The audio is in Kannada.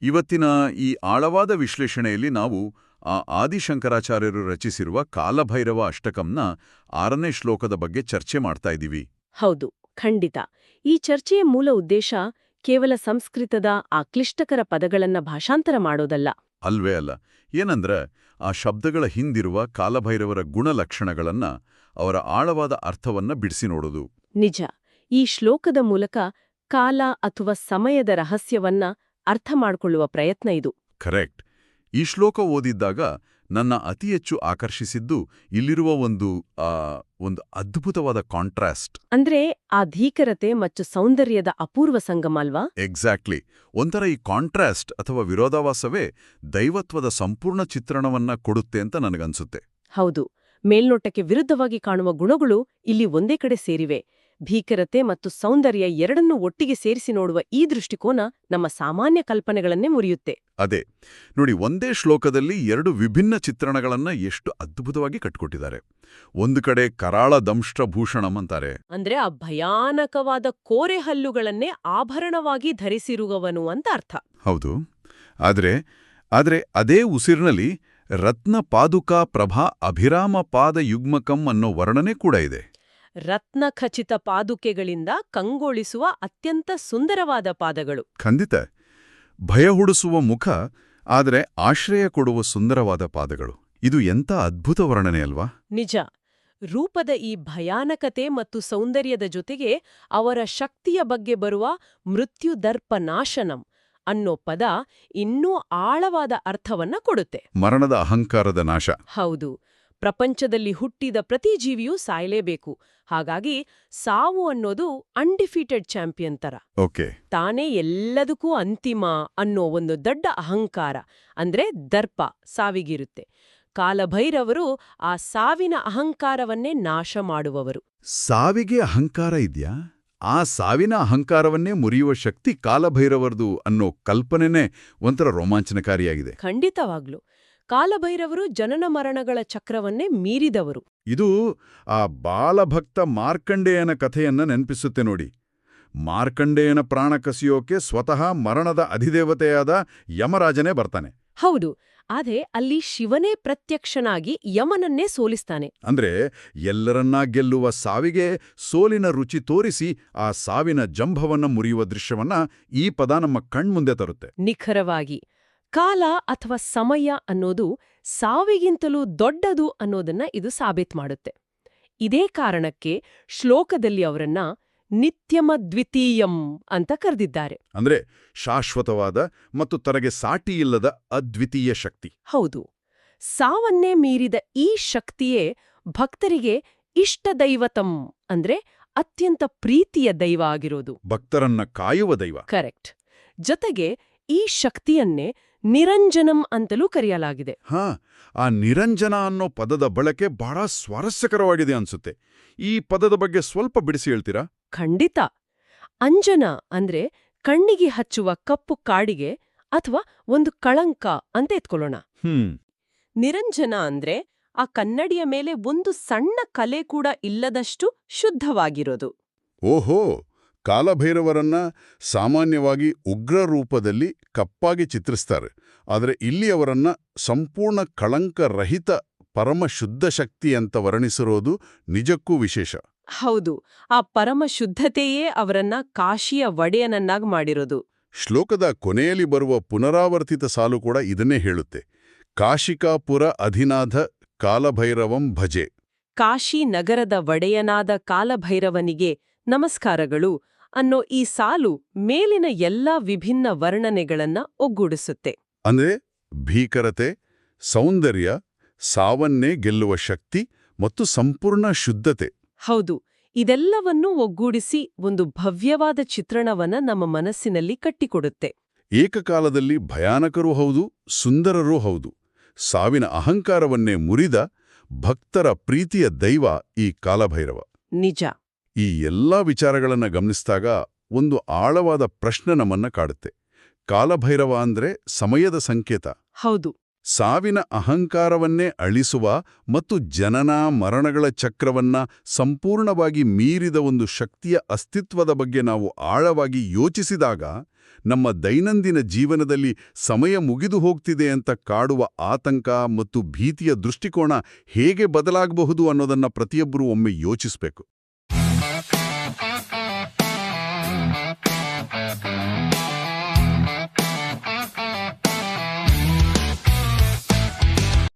ಇವತ್ತಿನ ಈ ಆಳವಾದ ವಿಶ್ಲೇಷಣೆಯಲ್ಲಿ ನಾವು ಆ ಆದಿಶಂಕರಾಚಾರ್ಯರು ರಚಿಸಿರುವ ಕಾಲಭೈರವ ಅಷ್ಟಕಂನ 6ನೇ ಶ್ಲೋಕದ ಬಗ್ಗೆ ಚರ್ಚೆ ಮಾಡ್ತಾ ಇದ್ದೀವಿ. ಹೌದು, ಖಂಡಿತ. ಈ ಚರ್ಚೆಯ ಮೂಲ ಉದ್ದೇಶ ಕೇವಲ ಸಂಸ್ಕೃತದ ಆ ಕ್ಲಿಷ್ಟಕರ ಪದಗಳನ್ನ ಭಾಷಾಂತರ ಮಾಡೋದಲ್ಲ. ಅಲ್ವೇ ಅಲ್ಲ. ಏನಂದ್ರೆ ಆ ಶಬ್ದಗಳ ಹಿಂದಿರುವ ಕಾಲಭೈರವರ ಗುಣಲಕ್ಷಣಗಳನ್ನ, ಅವರ ಆಳವಾದ ಅರ್ಥವನ್ನ ಬಿಡಿಸಿ ನೋಡೋದು. ನಿಜ. ಈ ಶ್ಲೋಕದ ಮೂಲಕ ಕಾಲ ಅಥವಾ ಸಮಯದ ರಹಸ್ಯವನ್ನ ಅರ್ಥ ಮಾಡ್ಕೊಳ್ಳುವ ಪ್ರಯತ್ನ ಇದು. ಕರೆಕ್ಟ್. ಈ ಶ್ಲೋಕ ಓದಿದ್ದಾಗ ನನ್ನ ಅತಿ ಹೆಚ್ಚು ಆಕರ್ಷಿಸಿದ್ದು ಇಲ್ಲಿರುವ ಒಂದು ಅದ್ಭುತವಾದ ಕಾಂಟ್ರಾಸ್ಟ್. ಅಂದ್ರೆ ಆ ಧೀಕರತೆ ಮತ್ತು ಸೌಂದರ್ಯದ ಅಪೂರ್ವ ಸಂಗಮ ಅಲ್ವಾ? ಎಕ್ಸಾಕ್ಟ್ಲಿ. ಒಂಥರ ಈ ಕಾಂಟ್ರಾಸ್ಟ್ ಅಥವಾ ವಿರೋಧಾಭಾಸವೇ ದೈವತ್ವದ ಸಂಪೂರ್ಣ ಚಿತ್ರಣವನ್ನ ಕೊಡುತ್ತೆ ಅಂತ ನನಗನ್ಸುತ್ತೆ. ಹೌದು. ಮೇಲ್ನೋಟಕ್ಕೆ ವಿರುದ್ಧವಾಗಿ ಕಾಣುವ ಗುಣಗಳು ಇಲ್ಲಿ ಒಂದೇ ಕಡೆ ಸೇರಿವೆ. ಭೀಕರತೆ ಮತ್ತು ಸೌಂದರ್ಯ ಎರಡನ್ನೂ ಒಟ್ಟಿಗೆ ಸೇರಿಸಿ ನೋಡುವ ಈ ದೃಷ್ಟಿಕೋನ ನಮ್ಮ ಸಾಮಾನ್ಯ ಕಲ್ಪನೆಗಳನ್ನೇ ಮುರಿಯುತ್ತೆ. ಅದೇ ನೋಡಿ, ಒಂದೇ ಶ್ಲೋಕದಲ್ಲಿ 2 ವಿಭಿನ್ನ ಚಿತ್ರಣಗಳನ್ನ ಎಷ್ಟು ಅದ್ಭುತವಾಗಿ ಕಟ್ಕೊಟ್ಟಿದ್ದಾರೆ. ಒಂದು ಕಡೆ ಕರಾಳ ದಂಷ್ಟ್ರಭೂಷಣಂ ಅಂತಾರೆ, ಅಂದ್ರೆ ಆ ಭಯಾನಕವಾದ ಕೋರೆ ಹಲ್ಲುಗಳನ್ನೇ ಆಭರಣವಾಗಿ ಧರಿಸಿರುವವನು ಅಂತ ಅರ್ಥ. ಹೌದು. ಆದ್ರೆ ಅದೇ ಉಸಿರಿನಲ್ಲಿ ರತ್ನ ಪಾದುಕಾ ಪ್ರಭಾ ಅಭಿರಾಮ ಪಾದ ಯುಗ್ಮಕಂ ಅನ್ನೋ ವರ್ಣನೆ ಕೂಡ ಇದೆ. ರತ್ನಖಚಿತ ಪಾದುಕೆಗಳಿಂದ ಕಂಗೊಳಿಸುವ ಅತ್ಯಂತ ಸುಂದರವಾದ ಪಾದಗಳು. ಖಂಡಿತ. ಭಯ ಹುಡಿಸುವ ಮುಖ, ಆದರೆ ಆಶ್ರಯ ಕೊಡುವ ಸುಂದರವಾದ ಪಾದಗಳು. ಇದು ಎಂಥ ಅದ್ಭುತ ವರ್ಣನೆ ಅಲ್ವಾ? ನಿಜ. ರೂಪದ ಈ ಭಯಾನಕತೆ ಮತ್ತು ಸೌಂದರ್ಯದ ಜೊತೆಗೆ ಅವರ ಶಕ್ತಿಯ ಬಗ್ಗೆ ಬರುವ ಮೃತ್ಯುದರ್ಪ ನಾಶನಂ ಅನ್ನೋ ಪದ ಇನ್ನೂ ಆಳವಾದ ಅರ್ಥವನ್ನ ಕೊಡುತ್ತೆ. ಮರಣದ ಅಹಂಕಾರದ ನಾಶ. ಹೌದು. ಪ್ರಪಂಚದಲ್ಲಿ ಹುಟ್ಟಿದ ಪ್ರತಿ ಜೀವಿಯೂ ಸಾಯಲೇಬೇಕು. ಹಾಗಾಗಿ ಸಾವು ಅನ್ನೋದು ಅನ್ಡಿಫೀಟೆಡ್ ಚಾಂಪಿಯನ್ ತರ. ಓಕೆ. ತಾನೇ ಎಲ್ಲದಕ್ಕೂ ಅಂತಿಮ ಅನ್ನೋ ಒಂದು ದೊಡ್ಡ ಅಹಂಕಾರ, ಅಂದ್ರೆ ದರ್ಪ, ಸಾವಿಗಿರುತ್ತೆ. ಕಾಲಭೈರವರು ಆ ಸಾವಿನ ಅಹಂಕಾರವನ್ನೇ ನಾಶ ಮಾಡುವವರು. ಸಾವಿಗೆ ಅಹಂಕಾರ ಇದ್ಯಾ? ಆ ಸಾವಿನ ಅಹಂಕಾರವನ್ನೇ ಮುರಿಯುವ ಶಕ್ತಿ ಕಾಲಭೈರವರದು ಅನ್ನೋ ಕಲ್ಪನೆನೇ ಒಂಥರ ರೋಮಾಂಚನಕಾರಿಯಾಗಿದೆ. ಖಂಡಿತವಾಗ್ಲು. ಕಾಲಭೈರವರು ಜನನ ಮರಣಗಳ ಚಕ್ರವನ್ನೇ ಮೀರಿದವರು. ಇದು ಆ ಬಾಲಭಕ್ತ ಮಾರ್ಕಂಡೇಯನ ಕಥೆಯನ್ನ ನೆನಪಿಸುತ್ತೆ ನೋಡಿ. ಮಾರ್ಕಂಡೇಯನ ಪ್ರಾಣ ಕಸಿಯೋಕೆ ಸ್ವತಃ ಮರಣದ ಅಧಿದೇವತೆಯಾದ ಯಮರಾಜನೇ ಬರ್ತಾನೆ. ಹೌದು. ಆದ್ರೆ ಅಲ್ಲಿ ಶಿವನೇ ಪ್ರತ್ಯಕ್ಷನಾಗಿ ಯಮನನ್ನೇ ಸೋಲಿಸ್ತಾನೆ. ಅಂದ್ರೆ ಎಲ್ಲರನ್ನ ಗೆಲ್ಲುವ ಸಾವಿಗೆ ಸೋಲಿನ ರುಚಿ ತೋರಿಸಿ ಆ ಸಾವಿನ ಜಂಭವನ್ನ ಮುರಿಯುವ ದೃಶ್ಯವನ್ನ ಈ ಪದ ನಮ್ಮ ಕಣ್ಮುಂದೆ ತರುತ್ತೆ. ನಿಖರವಾಗಿ. ಕಾಲ ಅಥವಾ ಸಮಯ ಅನ್ನೋದು ಸಾವಿಗಿಂತಲೂ ದೊಡ್ಡದು ಅನ್ನೋದನ್ನ ಇದು ಸಾಬೀತು ಮಾಡುತ್ತೆ. ಇದೇ ಕಾರಣಕ್ಕೆ ಶ್ಲೋಕದಲ್ಲಿ ಅವರನ್ನ ನಿತ್ಯಮದ್ವಿತೀಯಂ ಅಂತ ಕರೆದಿದ್ದಾರೆ. ಅಂದ್ರೆ ಶಾಶ್ವತವಾದ ಮತ್ತು ತನಗೆ ಸಾಟಿಯಿಲ್ಲದ ಅದ್ವಿತೀಯ ಶಕ್ತಿ. ಹೌದು. ಸಾವನ್ನೇ ಮೀರಿದ ಈ ಶಕ್ತಿಯೇ ಭಕ್ತರಿಗೆ ಇಷ್ಟ ದೈವತಂ, ಅಂದ್ರೆ ಅತ್ಯಂತ ಪ್ರೀತಿಯ ದೈವ ಆಗಿರೋದು. ಭಕ್ತರನ್ನ ಕಾಯುವ ದೈವ. ಕರೆಕ್ಟ್. ಜೊತೆಗೆ ಈ ಶಕ್ತಿಯನ್ನೇ ನಿರಂಜನಂ ಅಂತಲೂ ಕರೆಯಲಾಗಿದೆ. ಆ ನಿರಂಜನ ಅನ್ನೋ ಪದದ ಬಳಕೆ ಬಹಳ ಸ್ವಾರಸ್ಯಕರವಾಗಿದೆ ಅನ್ಸುತ್ತೆ. ಈ ಪದದ ಬಗ್ಗೆ ಸ್ವಲ್ಪ ಬಿಡಿಸಿ ಹೇಳ್ತೀರಾ? ಖಂಡಿತ. ಅಂಜನ ಅಂದ್ರೆ ಕಣ್ಣಿಗೆ ಹಚ್ಚುವ ಕಪ್ಪು ಕಾಡಿಗೆ ಅಥವಾ ಒಂದು ಕಳಂಕ ಅಂತ ಎತ್ಕೊಳ್ಳೋಣ. ನಿರಂಜನ ಅಂದ್ರೆ ಆ ಕನ್ನಡಿಯ ಮೇಲೆ ಒಂದು ಸಣ್ಣ ಕಲೆ ಕೂಡ ಇಲ್ಲದಷ್ಟು ಶುದ್ಧವಾಗಿರೋದು. ಓಹೋ. ಕಾಲಭೈರವರನ್ನ ಸಾಮಾನ್ಯವಾಗಿ ಉಗ್ರ ರೂಪದಲ್ಲಿ ಕಪ್ಪಾಗಿ ಚಿತ್ರಿಸ್ತಾರೆ. ಆದರೆ ಇಲ್ಲಿ ಅವರನ್ನ ಸಂಪೂರ್ಣ ಕಳಂಕರಹಿತ ಪರಮ ಶುದ್ಧ ಶಕ್ತಿ ಅಂತ ವರ್ಣಿಸಿರೋದು ನಿಜಕ್ಕೂ ವಿಶೇಷ. ಹೌದು. ಆ ಪರಮ ಶುದ್ಧತೆಯೇ ಅವರನ್ನ ಕಾಶಿಯ ಒಡೆಯನನ್ನಾಗಿ ಮಾಡಿರೋದು. ಶ್ಲೋಕದ ಕೊನೆಯಲ್ಲಿ ಬರುವ ಪುನರಾವರ್ತಿತ ಸಾಲು ಕೂಡ ಇದನ್ನೇ ಹೇಳುತ್ತೆ. ಕಾಶಿಕಾಪುರ ಅಧಿನಾಥ ಕಾಲಭೈರವಂ ಭಜೆ. ಕಾಶಿ ನಗರದ ಒಡೆಯನಾದ ಕಾಲಭೈರವನಿಗೆ ನಮಸ್ಕಾರಗಳು ಅನ್ನೋ ಈ ಸಾಲು ಮೇಲಿನ ಎಲ್ಲಾ ವಿಭಿನ್ನ ವರ್ಣನೆಗಳನ್ನ ಒಗ್ಗೂಡಿಸುತ್ತೆ. ಅಂದ್ರೆ ಭೀಕರತೆ, ಸೌಂದರ್ಯ, ಸಾವನ್ನೇ ಗೆಲ್ಲುವ ಶಕ್ತಿ ಮತ್ತು ಸಂಪೂರ್ಣ ಶುದ್ಧತೆ. ಹೌದು. ಇದೆಲ್ಲವನ್ನೂ ಒಗ್ಗೂಡಿಸಿ ಒಂದು ಭವ್ಯವಾದ ಚಿತ್ರಣವನ್ನ ನಮ್ಮ ಮನಸ್ಸಿನಲ್ಲಿ ಕಟ್ಟಿಕೊಡುತ್ತೆ. ಏಕಕಾಲದಲ್ಲಿ ಭಯಾನಕರೂ ಹೌದು, ಸುಂದರರೂ ಹೌದು. ಸಾವಿನ ಅಹಂಕಾರವನ್ನೇ ಮುರಿದ ಭಕ್ತರ ಪ್ರೀತಿಯ ದೈವ ಈ ಕಾಲಭೈರವ. ನಿಜ. ಈ ಎಲ್ಲಾ ವಿಚಾರಗಳನ್ನ ಗಮನಿಸಿದಾಗ ಒಂದು ಆಳವಾದ ಪ್ರಶ್ನೆ ನಮ್ಮನ್ನ ಕಾಡುತ್ತೆ. ಕಾಲಭೈರವ ಅಂದ್ರೆ ಸಮಯದ ಸಂಕೇತ. ಹೌದು. ಸಾವಿನ ಅಹಂಕಾರವನ್ನೇ ಅಳಿಸುವ ಮತ್ತು ಜನನ ಮರಣಗಳ ಚಕ್ರವನ್ನ ಸಂಪೂರ್ಣವಾಗಿ ಮೀರಿದ ಒಂದು ಶಕ್ತಿಯ ಅಸ್ತಿತ್ವದ ಬಗ್ಗೆ ನಾವು ಆಳವಾಗಿ ಯೋಚಿಸಿದಾಗ ನಮ್ಮ ದೈನಂದಿನ ಜೀವನದಲ್ಲಿ ಸಮಯ ಮುಗಿದು ಹೋಗ್ತಿದೆ ಅಂತ ಕಾಡುವ ಆತಂಕ ಮತ್ತು ಭೀತಿಯ ದೃಷ್ಟಿಕೋನ ಹೇಗೆ ಬದಲಾಗಬಹುದು ಅನ್ನೋದನ್ನ ಪ್ರತಿಯೊಬ್ಬರೂ ಒಮ್ಮೆ ಯೋಚಿಸಬೇಕು.